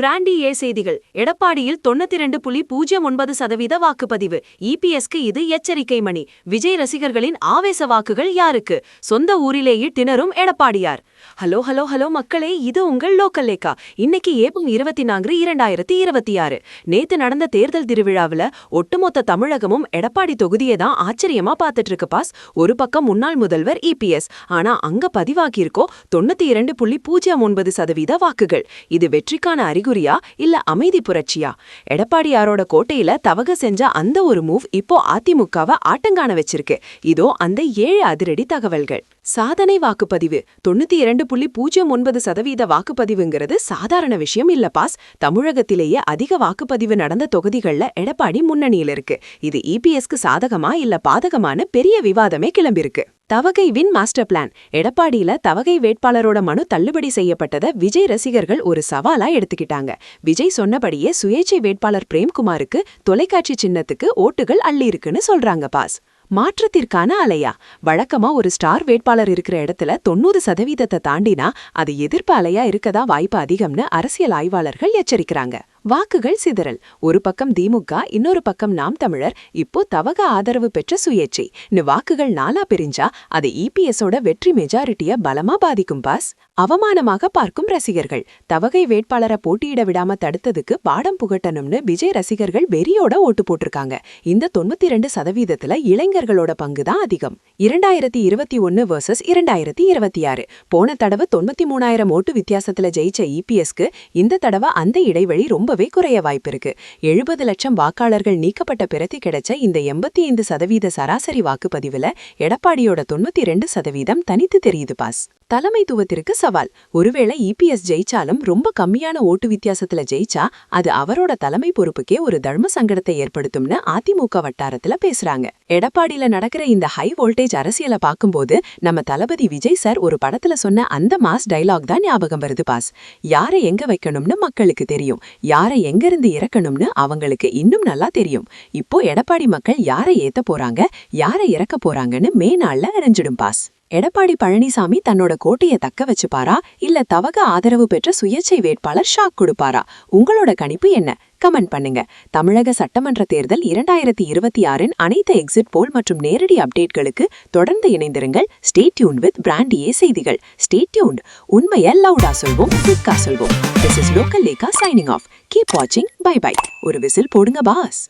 Brandy ஏ செய்திகள். எடப்பாடியில் 92.09% வாக்குப்பதிவு. இபிஎஸ்க்கு இது எச்சரிக்கை மணி. விஜய் ரசிகர்களின் ஆவேச வாக்குகள் யாருக்கு? சொந்த ஊரிலேயே திணறும் எடப்பாடியார். ஹலோ ஹலோ ஹலோ மக்களே, இது உங்கள் லோக்கல் லேக்கா. இன்னைக்கு ஏப்ரல் 24, 2026. நேத்து நடந்த தேர்தல் திருவிழாவில் ஒட்டுமொத்த தமிழகமும் எடப்பாடி தொகுதியை தான் ஆச்சரியமா பார்த்துட்டு இருக்கு பாஸ். ஒரு பக்கம் முன்னாள் முதல்வர் இபிஎஸ், ஆனா அங்க பதிவாகியிருக்கோ 92.09% வாக்குகள். இது வெற்றிக்கான அறிகுறியா இல்ல அமைதி புரட்சியா? எடப்பாடியாரோட கோட்டையில தவக செஞ்ச அந்த ஒரு மூவ் இப்போ அதிமுகவை ஆட்டங்காண வச்சிருக்கு. இதோ அந்த 7 அதிரடி தகவல்கள். சாதனை வாக்குப்பதிவு. 92.09% வாக்குப்பதிவுங்கிறது சாதாரண விஷயம் இல்ல பாஸ். தமிழகத்திலேயே அதிக வாக்குப்பதிவு நடந்த தொகுதிகள்ல எடப்பாடி முன்னணியில் இருக்கு. இது இபிஎஸ்க்கு சாதகமா இல்ல பாதகமான பெரிய விவாதமே கிளம்பிருக்கு. தவகை வின் மாஸ்டர் பிளான். எடப்பாடியில தவகை வேட்பாளரோட மனு தள்ளுபடி செய்யப்பட்டதை விஜய் ரசிகர்கள் ஒரு சவாலா எடுத்துக்கிட்டாங்க. விஜய் சொன்னபடியே சுயேட்சை வேட்பாளர் பிரேம்குமாருக்கு தொலைக்காட்சி சின்னத்துக்கு ஓட்டுகள் அள்ளி இருக்குன்னு சொல்றாங்க பாஸ். மாற்றத்திற்கான அலையா? வழக்கமா ஒரு ஸ்டார் வேட்பாளர் இருக்கிற இடத்துல 90% தாண்டினா அது எதிர்ப்பு அலையா இருக்கதா வாய்ப்பு அதிகம்னு அரசியல் ஆய்வாளர்கள் எச்சரிக்கிறாங்க. வாக்குகள் சிதறல். ஒரு பக்கம் திமுக, இன்னொரு பக்கம் நாம் தமிழர், இப்போ தவக ஆதரவு பெற்ற சுயேட்சை. வாக்குகள் நாலா பிரிஞ்சா அது இபிஎஸோட வெற்றி மெஜாரிட்டிய பலமா பாதிக்கும் பாஸ். அவமானமாக பார்க்கும் ரசிகர்கள். தவகை வேட்பாளரை போட்டியிட விடாம தடுத்ததுக்கு பாடம் புகட்டணும்னு விஜய் ரசிகர்கள் வெறியோட ஓட்டு போட்டிருக்காங்க. இந்த 92% இளைஞர்களோட பங்குதான் அதிகம். 2021 vs 2026. போன தடவை 93,000 ஓட்டு வித்தியாசத்துல ஜெயிச்ச இபிஎஸ்க்கு இந்த தடவை அந்த இடைவெளி ரொம்பவே குறைய வாய்ப்பிருக்கு. 70 லட்சம் வாக்காளர்கள் நீக்கப்பட்ட பிறகு கிடைச்ச இந்த 85% சராசரி வாக்குப்பதிவுல எடப்பாடியோட 92% தனித்து தெரியுது பாஸ். தலைமைத்துவத்திற்கு சவால். ஒருவேளை இபிஎஸ் ஜெயிச்சாலும் ரொம்ப கம்மியான ஓட்டு வித்தியாசத்துல ஜெயிச்சா அது அவரோட தலைமை பொறுப்புக்கே ஒரு தர்ம சங்கடத்தை ஏற்படுத்தும்னு அதிமுக வட்டாரத்துல பேசுறாங்க. எடப்பாடியில நடக்கிற இந்த ஹை வோல்டேஜ் அரசியலை பார்க்கும்போது நம்ம தளபதி விஜய் சார் ஒரு படத்துல சொன்ன அந்த மாஸ் டைலாக் தான் ஞாபகம் வருது பாஸ். யாரை எங்க வைக்கணும்னு மக்களுக்கு தெரியும், யாரை எங்கிருந்து இறக்கணும்னு அவங்களுக்கு இன்னும் நல்லா தெரியும். இப்போ எடப்பாடி மக்கள் யாரை ஏத்த போறாங்க, யாரை இறக்க போறாங்கன்னு மே நாள்ல அறிஞ்சிடும் பாஸ். எடப்பாடி பழனிசாமி தன்னோட கோட்டையை தக்க வச்சுப்பாரா இல்ல தவக ஆதரவு பெற்ற சுயேட்சை வேட்பாளர் ஷாக் கொடுப்பாரா? உங்களோட கணிப்பு என்ன? கமெண்ட் பண்ணுங்க. தமிழக சட்டமன்ற தேர்தல் 2026 அனைத்து எக்ஸிட் போல் மற்றும் நேரடி அப்டேட்களுக்கு தொடர்ந்து இணைந்திருங்கள். ஸ்டே டியூன்ட் வித் பிராண்டி ஏ செய்திகள். Stay tuned. உண்மையை லவுடா சொல்வோம், குயிக்கா சொல்வோம். This is local Lekha signing off. Keep வாட்சிங். Bye bye. ஒரு விசில் போடுங்க பாஸ்.